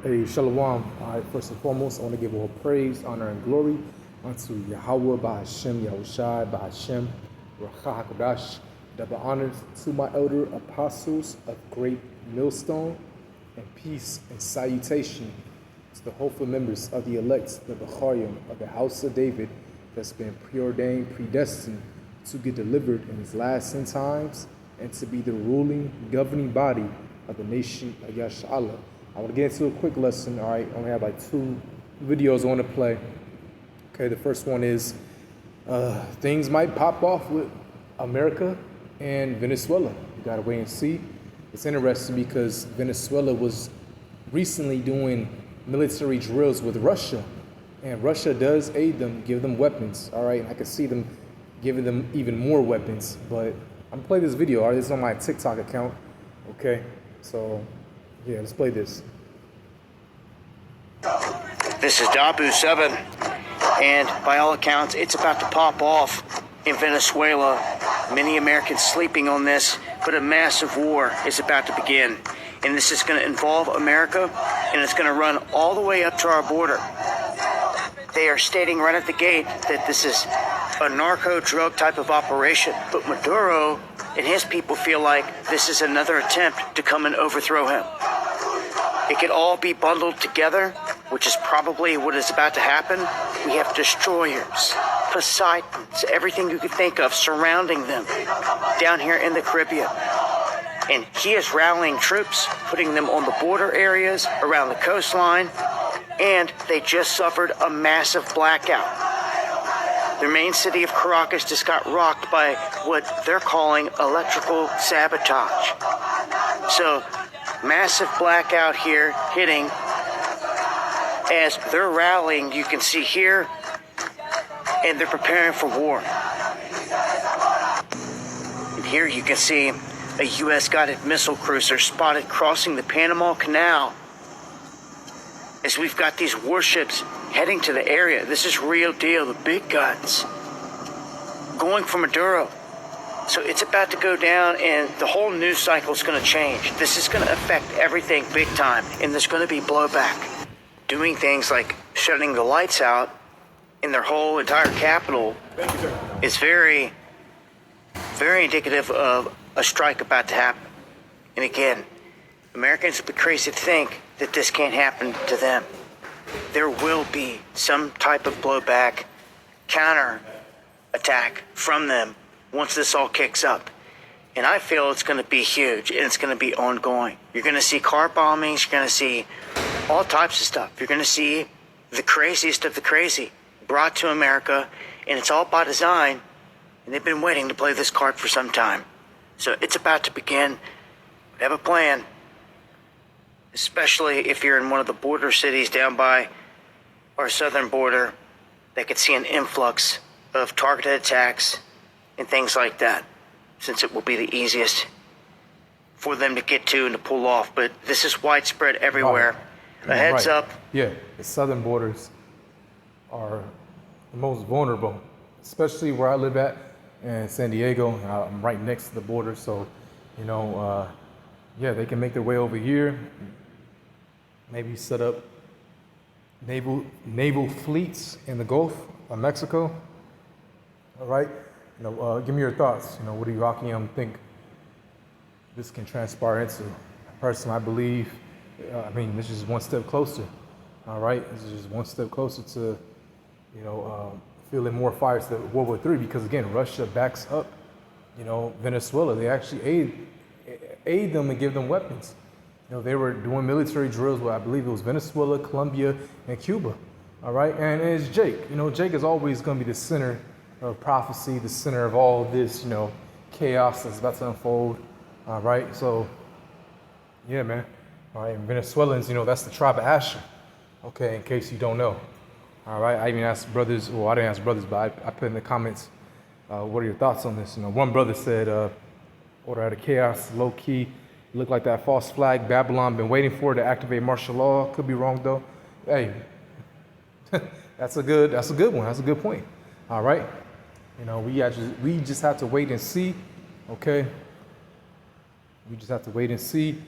Hey, Shalom. All right, first and foremost, I want to give all praise, honor, and glory unto Yahweh, Bahashem, Yahushai, Bahashem, Racha HaKodash. Double honors to my elder apostles of great millstone, and peace and salutation to the hopeful members of the elect, the Becharim of the house of David, that's been preordained, predestined to get delivered in these last end times and to be the ruling, governing body of the nation of Yashala. I want to get into a quick lesson. All right, I only have like 2 videos I want to play. Okay, the first one is things might pop off with America and Venezuela. You gotta wait and see. It's interesting because Venezuela was recently doing military drills with Russia, and Russia does aid them, give them weapons. All right, and I can see them giving them even more weapons. But I'm gonna play this video. All right, this is on my TikTok account. Okay, so yeah, let's play this. This is Dabu 7, and by all accounts, it's about to pop off in Venezuela. Many Americans sleeping on this, but a massive war is about to begin. And this is going to involve America, and it's going to run all the way up to our border. They are stating right at the gate that this is a narco-drug type of operation, but Maduro and his people feel like this is another attempt to come and overthrow him. It could all be bundled together, which is probably what is about to happen. We have destroyers, Poseidons, everything you could think of surrounding them down here in the Caribbean. And he is rallying troops, putting them on the border areas, around the coastline, and they just suffered a massive blackout. Their main city of Caracas just got rocked by what they're calling electrical sabotage. So, massive blackout here hitting. As they're rallying, you can see here, and they're preparing for war. And here you can see a U.S.-guided missile cruiser spotted crossing the Panama Canal. As we've got these warships heading to the area, this is real deal, the big guns, going for Maduro. So it's about to go down, and the whole news cycle is going to change. This is going to affect everything big time, and there's going to be blowback. Doing things like shutting the lights out in their whole entire capital is very, very indicative of a strike about to happen. And again, Americans would be crazy to think that this can't happen to them. There will be some type of blowback, counter attack from them once this all kicks up. And I feel it's going to be huge, and it's going to be ongoing. You're going to see car bombings, you're going to see all types of stuff. You're going to see the craziest of the crazy brought to America, and it's all by design, and they've been waiting to play this card for some time. So it's about to begin. We have a plan, especially if you're in one of the border cities down by our southern border that could see an influx of targeted attacks and things like that, since it will be the easiest for them to get to and to pull off. But this is widespread everywhere. A heads up. Yeah, the southern borders are the most vulnerable, especially where I live at in San Diego. I'm right next to the border, so, you know, yeah, they can make their way over here, maybe set up naval fleets in the Gulf of Mexico. All right, you know, give me your thoughts. You know, what do you, Akim, think this can transpire into? Personally, I believe, this is one step closer. All right, this is just one step closer to, you know, feeling more fires to World War III, because again, Russia backs up, you know, Venezuela. They actually aid them and give them weapons. You know, they were doing military drills with, I believe it was Venezuela, Colombia, and Cuba. All right, and it's Jake. You know, Jake is always going to be the center of prophecy, the center of all of this, you know, chaos that's about to unfold. All right, so yeah, man. All right, and Venezuelans, you know, that's the tribe of Asher. Okay, in case you don't know. All right, I even asked brothers, well, I didn't ask brothers, but I put in the comments, what are your thoughts on this? You know, one brother said, order out of chaos, low key, look like that false flag Babylon been waiting for to activate martial law. Could be wrong though. Hey, that's a good one. That's a good point. All right, you know, we just have to wait and see. Okay, we just have to wait and see.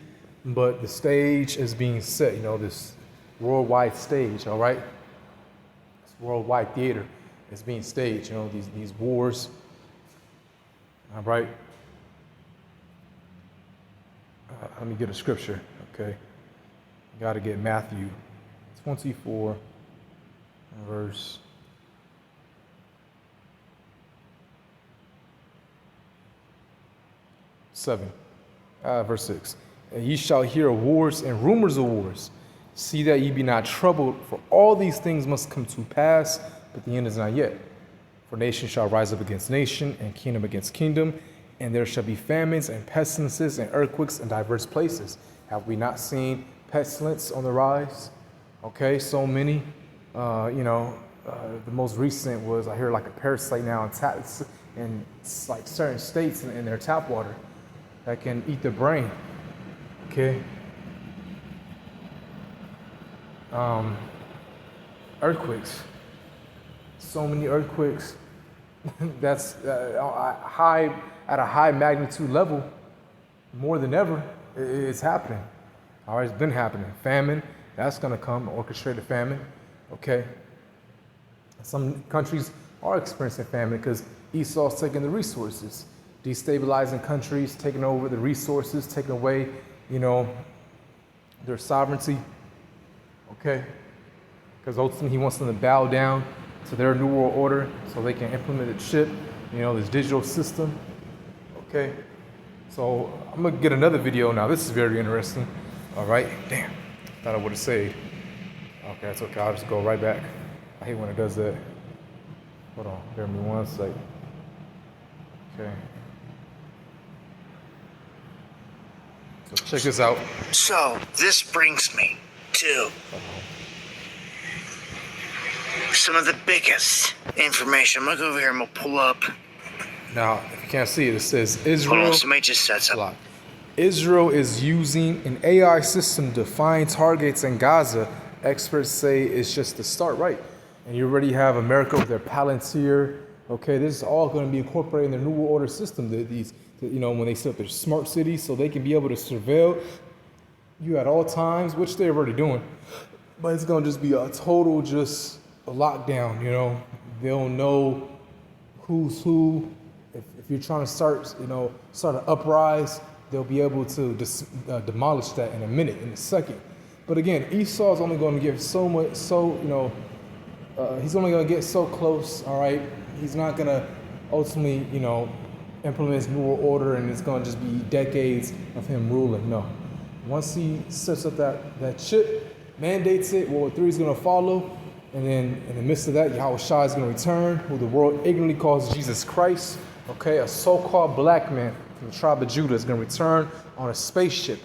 But the stage is being set. You know, this worldwide stage, all right? This worldwide theater is being staged, you know, these wars, all right? Let me get a scripture, okay? Got to get Matthew 24, verse 7, verse 6. And ye shall hear of wars and rumors of wars. See that ye be not troubled, for all these things must come to pass, but the end is not yet. For nation shall rise up against nation, and kingdom against kingdom, and there shall be famines and pestilences and earthquakes in diverse places. Have we not seen pestilence on the rise? Okay, so many. The most recent was, I hear, like a parasite now in like certain states in their tap water that can eat the brain. Okay. Earthquakes. So many earthquakes. That's at a high magnitude level, more than ever. It's happening. All right, it's been happening. Famine, that's going to come, orchestrated famine. Okay. Some countries are experiencing famine because Esau's taking the resources, destabilizing countries, taking over the resources, taking away, their sovereignty. Okay. Because ultimately he wants them to bow down to their new world order so they can implement the chip, this digital system. Okay. So I'm going to get another video now. This is very interesting. All right. Damn. Thought I would have saved. Okay, that's okay. I'll just go right back. I hate when it does that. Hold on. Bear with me one sec. Okay. So check this out. So this brings me to some of the biggest information. I'm going to go over here and we'll pull up. Now, if you can't see it, it says Israel. Hold on, somebody just said something. Israel is using an AI system to find targets in Gaza. Experts say it's just the start, right? And you already have America with their Palantir. Okay, this is all going to be incorporated in their New World Order system. When they set up their smart cities, so they can be able to surveil you at all times, which they're already doing. But it's going to just be a total a lockdown. They'll know who's who. If you're trying to start an uprise, they'll be able to demolish that in a minute, in a second. But again, Esau's only going to get he's only going to get so close, all right? He's not going to ultimately, implement his new world order, and it's going to just be decades of him ruling. No. Once he sets up that chip, mandates it, World War III is going to follow, and then in the midst of that, Yahweh Shai is going to return, who the world ignorantly calls Jesus Christ. Okay, a so-called black man from the tribe of Judah is going to return on a spaceship,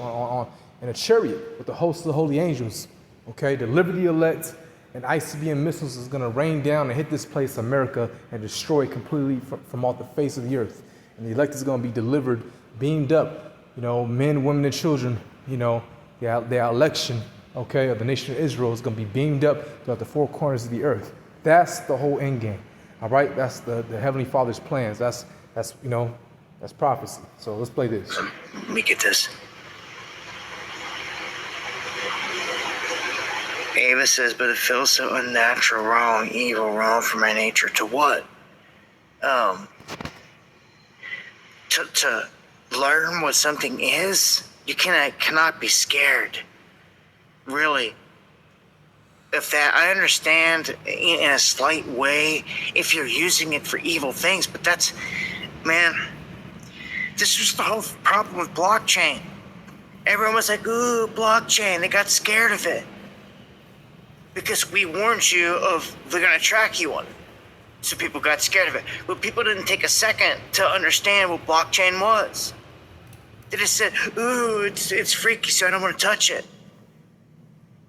in a chariot with the host of the holy angels. Okay, deliver the elect, and ICBM missiles is going to rain down and hit this place, America, and destroy it completely from off the face of the earth. And the elect is going to be delivered, beamed up, men, women, and children, their election, okay, of the nation of Israel is going to be beamed up throughout the four corners of the earth. That's the whole end game. All right, that's the Heavenly Father's plans. That's prophecy. So let's play this. Let me get this. Ava says, but it feels so unnatural, wrong, evil, wrong for my nature. To what? To learn what something is, you cannot be scared. Really. If that, I understand in a slight way if you're using it for evil things, but that's, man, this was the whole problem with blockchain. Everyone was like, ooh, blockchain. They got scared of it. Because we warned you of they're going to track you on it. So people got scared of it. But people didn't take a second to understand what blockchain was. They just said, ooh, it's freaky, so I don't want to touch it.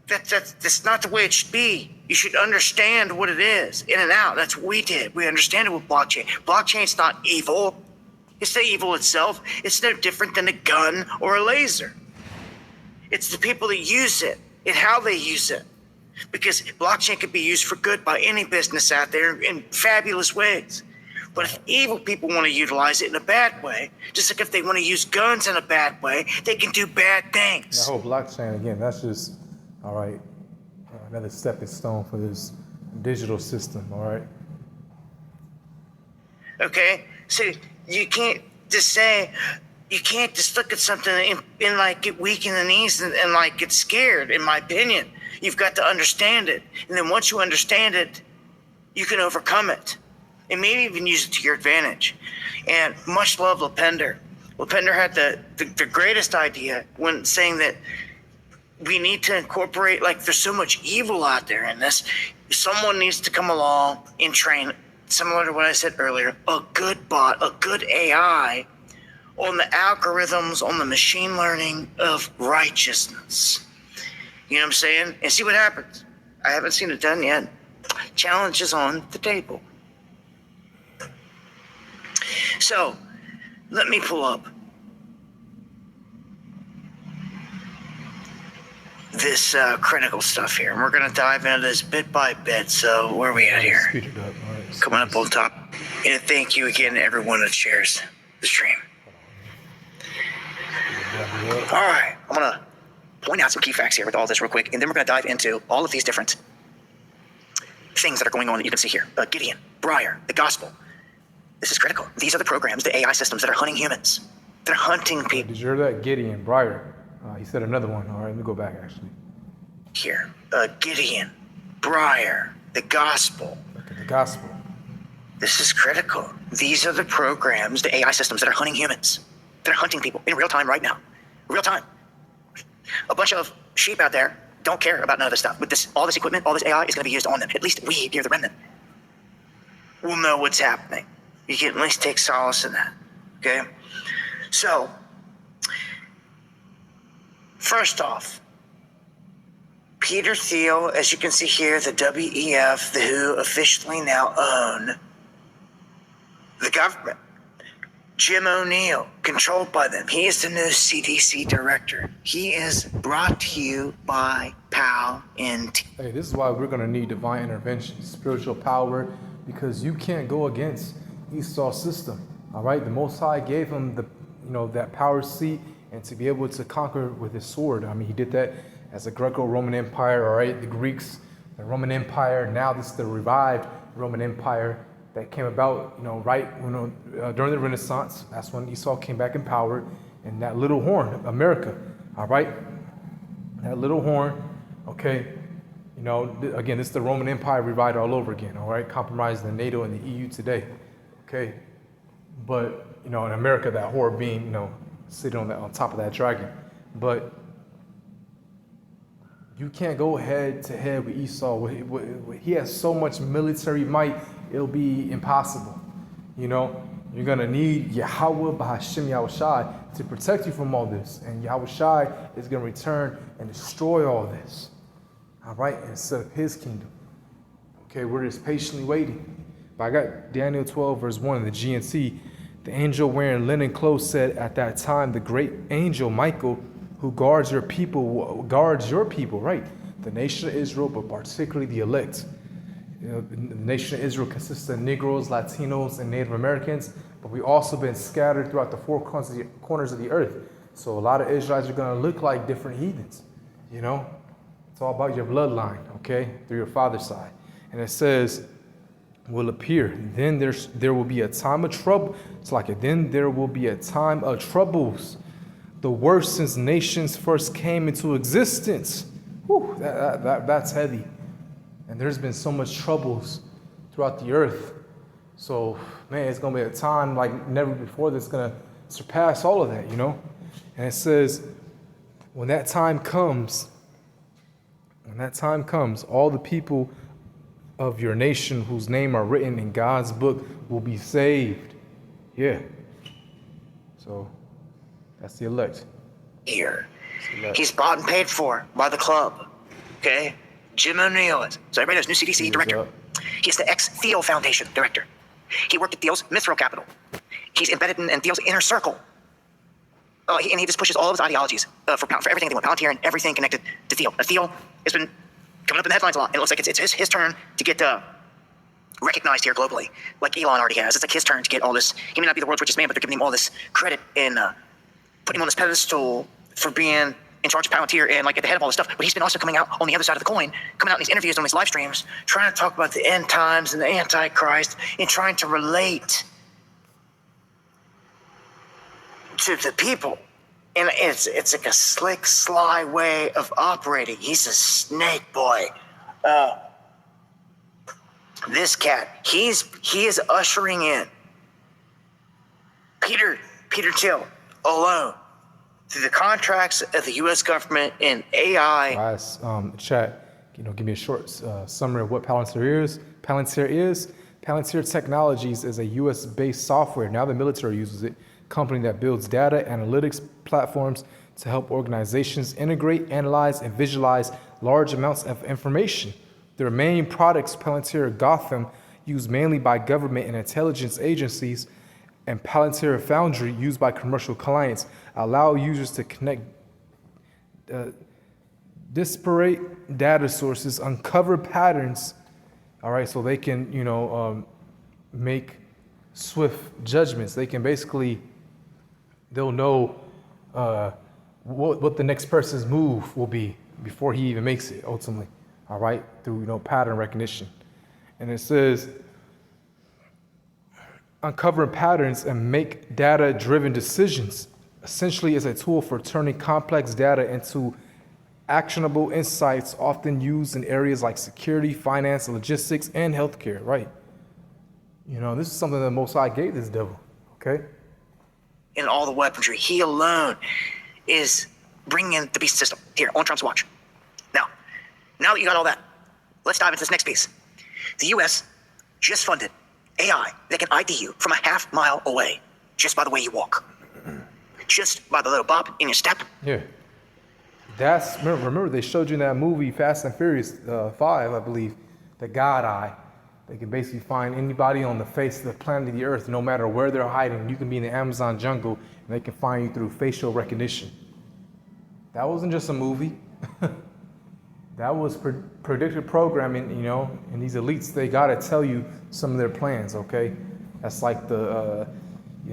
That's not the way it should be. You should understand what it is, in and out. That's what we did. We understand it with blockchain. Blockchain's not evil. It's the evil itself. It's no different than a gun or a laser. It's the people that use it and how they use it. Because blockchain can be used for good by any business out there in fabulous ways. But if evil people want to utilize it in a bad way, just like if they want to use guns in a bad way, they can do bad things. The whole blockchain, again, that's just, all right, another stepping stone for this digital system. All right. Okay? So you can't just say, you can't just look at something and like get weak in the knees and like get scared, in my opinion. You've got to understand it. And then once you understand it, you can overcome it. And maybe even use it to your advantage. And much love Lepender. Lepender had the greatest idea when saying that we need to incorporate, like, there's so much evil out there in this. Someone needs to come along and train, similar to what I said earlier, a good bot, a good AI on the algorithms, on the machine learning of righteousness. You know what I'm saying? And see what happens. I haven't seen it done yet. Challenge is on the table. So, let me pull up this critical stuff here. And we're going to dive into this bit by bit. So, where are we at here? Speed it up. All right. Coming up on top. And thank you again to everyone that shares the stream. All right, I'm going to point out some key facts here with all this real quick, and then we're going to dive into all of these different things that are going on that you can see here. Gideon, Briar, the gospel. This is critical. These are the programs, the AI systems that are hunting humans. They're hunting people. Did you hear that? Gideon, Briar. He said another one. All right, let me go back, actually. Here, Gideon, Briar, the gospel. Look at the gospel. This is critical. These are the programs, the AI systems that are hunting humans. They're hunting people in real time right now. Real time. A bunch of sheep out there don't care about none of this stuff. With this, all this equipment, all this AI is going to be used on them. At least we, here, the remnant, will know what's happening. You can at least take solace in that. Okay? So, first off, Peter Thiel, as you can see here, the WEF, the WHO officially now own the government. Jim O'Neill, controlled by them. He is the new CDC director. He is brought to you by PAL and Hey, this is why we're going to need divine intervention, spiritual power, because you can't go against Esau's system. All right, the Most High gave him that power seat and to be able to conquer with his sword. I mean, he did that as a Greco-Roman Empire. All right, the Greeks, the Roman Empire. Now this is the revived Roman Empire that came about, during the Renaissance. That's when Esau came back in power, and that little horn, America, all right, that little horn, okay, again, this is the Roman Empire revived all over again, all right, compromising the NATO and the EU today, okay, but in America, that horror being, sitting on top of that dragon, but you can't go head to head with Esau. He has so much military might, it'll be impossible. You're going to need Yahweh B'Hashem Yahushai to protect you from all this. And Yahushai is going to return and destroy all this. All right? And set up his kingdom. Okay, we're just patiently waiting. But I got Daniel 12, verse 1 in the GNT. The angel wearing linen clothes said, at that time, the great angel Michael, who guards your people, right? The nation of Israel, but particularly the elect. The nation of Israel consists of Negroes, Latinos, and Native Americans, but we've also been scattered throughout the four corners of the earth. So a lot of Israelites are going to look like different heathens. It's all about your bloodline, okay, through your father's side. And it says, will appear. Then there will be a time of trouble. It's like it. Then there will be a time of troubles, the worst since nations first came into existence. Whew, that's heavy. And there's been so much troubles throughout the earth. So, man, it's going to be a time like never before that's going to surpass all of that, And it says, when that time comes, all the people of your nation whose name are written in God's book will be saved. Yeah. So, that's the elect. here. He's bought and paid for by the club. Okay? Jim O'Neill is. So everybody knows, new CDC director. He's the ex-Thiel Foundation director. He worked at Thiel's Mithril Capital. He's embedded in Thiel's inner circle. And he just pushes all of his ideologies for everything they want, Palantir and everything connected to Thiel. Now, Thiel has been coming up in the headlines a lot, and it looks like it's his turn to get recognized here globally, like Elon already has. It's like his turn to get all this. He may not be the world's richest man, but they're giving him all this credit and putting him on this pedestal for being in charge of Palantir and like at the head of all this stuff, but he's been also coming out on the other side of the coin, coming out in these interviews on these live streams, trying to talk about the end times and the Antichrist and trying to relate to the people. And it's like a slick, sly way of operating. He's a snake boy. This cat, he is ushering in Peter Thiel alone through the contracts of the U.S. government in AI. Guys, chat, give me a short summary of what Palantir is. Palantir Technologies is a U.S.-based software. Now the military uses it. Company that builds data analytics platforms to help organizations integrate, analyze, and visualize large amounts of information. Their main products, Palantir Gotham, used mainly by government and intelligence agencies, and Palantir Foundry, used by commercial clients, allow users to connect disparate data sources, uncover patterns, all right, so they can, make swift judgments. They can basically, they'll know what the next person's move will be before he even makes it, ultimately, all right, through, pattern recognition. And it says, uncover patterns and make data-driven decisions, essentially as a tool for turning complex data into actionable insights, often used in areas like security, finance, logistics, and healthcare, right? This is something that Most High gave this devil, okay? In all the weaponry, he alone is bringing in the beast system here on Trump's watch. Now that you got all that, let's dive into this next piece. The U.S. just funded AI that can ID you from a half mile away just by the way you walk. Just by the little bop in your step. Yeah. Remember they showed you in that movie Fast and Furious 5, I believe, the God Eye. They can basically find anybody on the face of the planet of the earth, no matter where they're hiding. You can be in the Amazon jungle and they can find you through facial recognition. That wasn't just a movie. That was predictive programming, and these elites, they got to tell you some of their plans, okay? That's like the,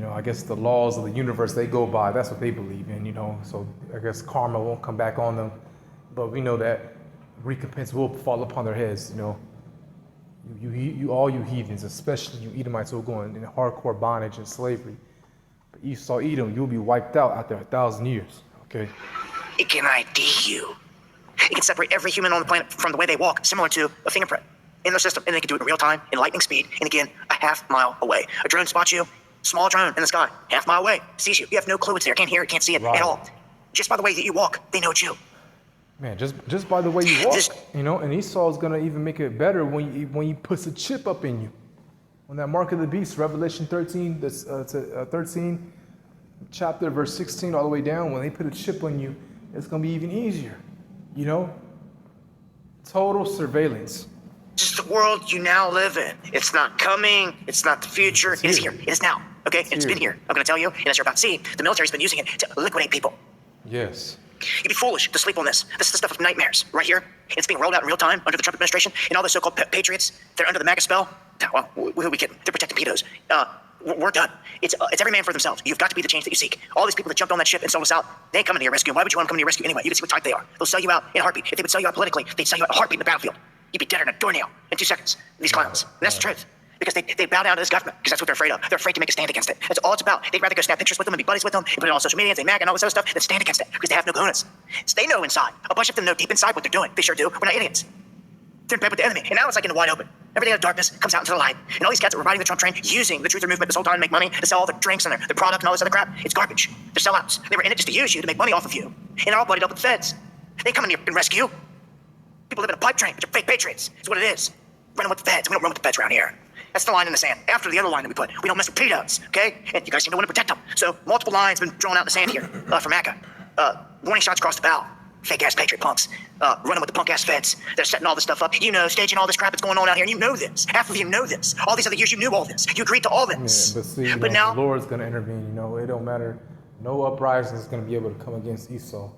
I guess the laws of the universe they go by. That's what they believe in, so I guess karma won't come back on them. But we know that recompense will fall upon their heads, You all you heathens, especially you Edomites who are going in hardcore bondage and slavery. But Esau, Edom, you'll be wiped out after 1,000 years, okay? It can ID you. It can separate every human on the planet from the way they walk, similar to a fingerprint in their system. And they can do it in real time, in lightning speed, and again, a half mile away. A drone spots you, small drone in the sky, half mile away, sees you. You have no clue it's there, can't hear it, can't see it at all. Just by the way that you walk, they know it's you. Man, just by the way you walk, and Esau is gonna even make it better when he puts a chip up in you. On that mark of the beast, Revelation 13, 13 chapter, verse 16, all the way down, when they put a chip on you, it's gonna be even easier. Total surveillance. This is the world you now live in. It's not coming. It's not the future. It is here. It is now. Okay? It's been here. I'm going to tell you, and as you're about to see, the military's been using it to liquidate people. Yes. You'd be foolish to sleep on this. This is the stuff of nightmares right here. It's being rolled out in real time under the Trump administration, and all the so-called patriots, they're under the MAGA spell. Well, who are we kidding? They're protecting pedos. We're done. It's every man for themselves. You've got to be the change that you seek. All these people that jumped on that ship and sold us out, they ain't coming to your rescue. Why would you want them to come to your rescue anyway? You can see what type they are. They'll sell you out in a heartbeat. If they would sell you out politically, they'd sell you out in a heartbeat in the battlefield. You'd be dead in a doornail in 2 seconds. These clowns. And that's the truth. Because they bow down to this government because that's what they're afraid of. They're afraid to make a stand against it. That's all it's about. They'd rather go snap pictures with them and be buddies with them and put it on social media and say MAGA and all this other stuff than stand against it because they have no cojones. So they know inside. A bunch of them know deep inside what they're doing. They sure do. We're not idiots. They're in bed with the enemy. And now it's like in the wide open. Everything out of darkness comes out into the light. And all these cats that were riding the Trump train using the Truther movement this whole time to make money, to sell all their drinks and their product and all this other crap, it's garbage. They're sellouts. They were in it just to use you, to make money off of you. And they're all buddied up with the feds. They come in here and rescue you. People live in a pipe train, but you're fake patriots. That's what it is. Running with the feds. We don't run with the feds around here. That's the line in the sand. After the other line that we put. We don't mess with pedos, okay? And you guys seem to want to protect them. So multiple lines been drawn out in the sand here for MAGA. Warning shots across the bow. Fake-ass patriot punks. Running with the punk-ass feds. They're setting all this stuff up. Staging all this crap that's going on out here, and you know this. Half of you know this. All these other years, you knew all this. You agreed to all this. Yeah, but see, now the Lord's going to intervene. It don't matter. No uprising is going to be able to come against Esau.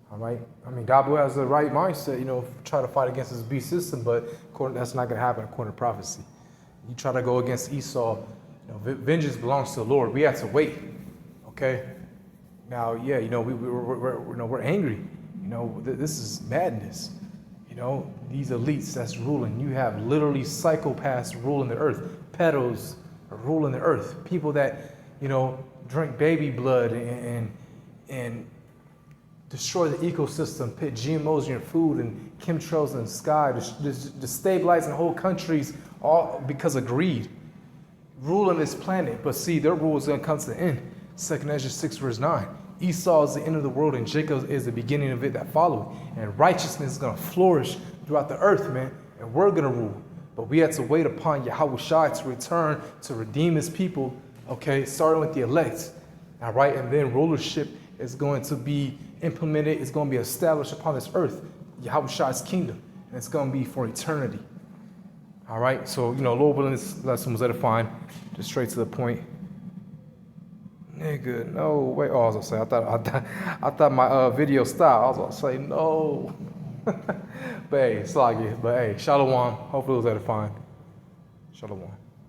All right? I mean, Dabu has the right mindset, try to fight against this beast system, but that's not going to happen according to prophecy. You try to go against Esau, vengeance belongs to the Lord. We have to wait, okay? Now, yeah, we're angry. You know, this is madness. You know, these elites that's ruling. You have literally psychopaths ruling the earth. Pedos are ruling the earth. People that, you know, drink baby blood and destroy the ecosystem, put GMOs in your food and chemtrails in the sky, destabilizing whole countries all because of greed. Ruling this planet, but see, their rule is going to come to the end. 2 Ezra 6 verse 9. Esau is the end of the world and Jacob is the beginning of it that follow. And righteousness is going to flourish throughout the earth, man. And we're going to rule. But we have to wait upon Yahweh Shai to return to redeem his people, okay, starting with the elect. All right, and then rulership is going to be implemented, it's going to be established upon this earth, Yahweh Shai's kingdom. And it's going to be for eternity. All right, so, you know, Lord willing, this lesson was edifying, just straight to the point. Nigga, no way. Oh, I was gonna say, I thought my video stopped. I was gonna say no. But hey, sloggy. But hey, Shalom. Hopefully it was edifying. Shalom.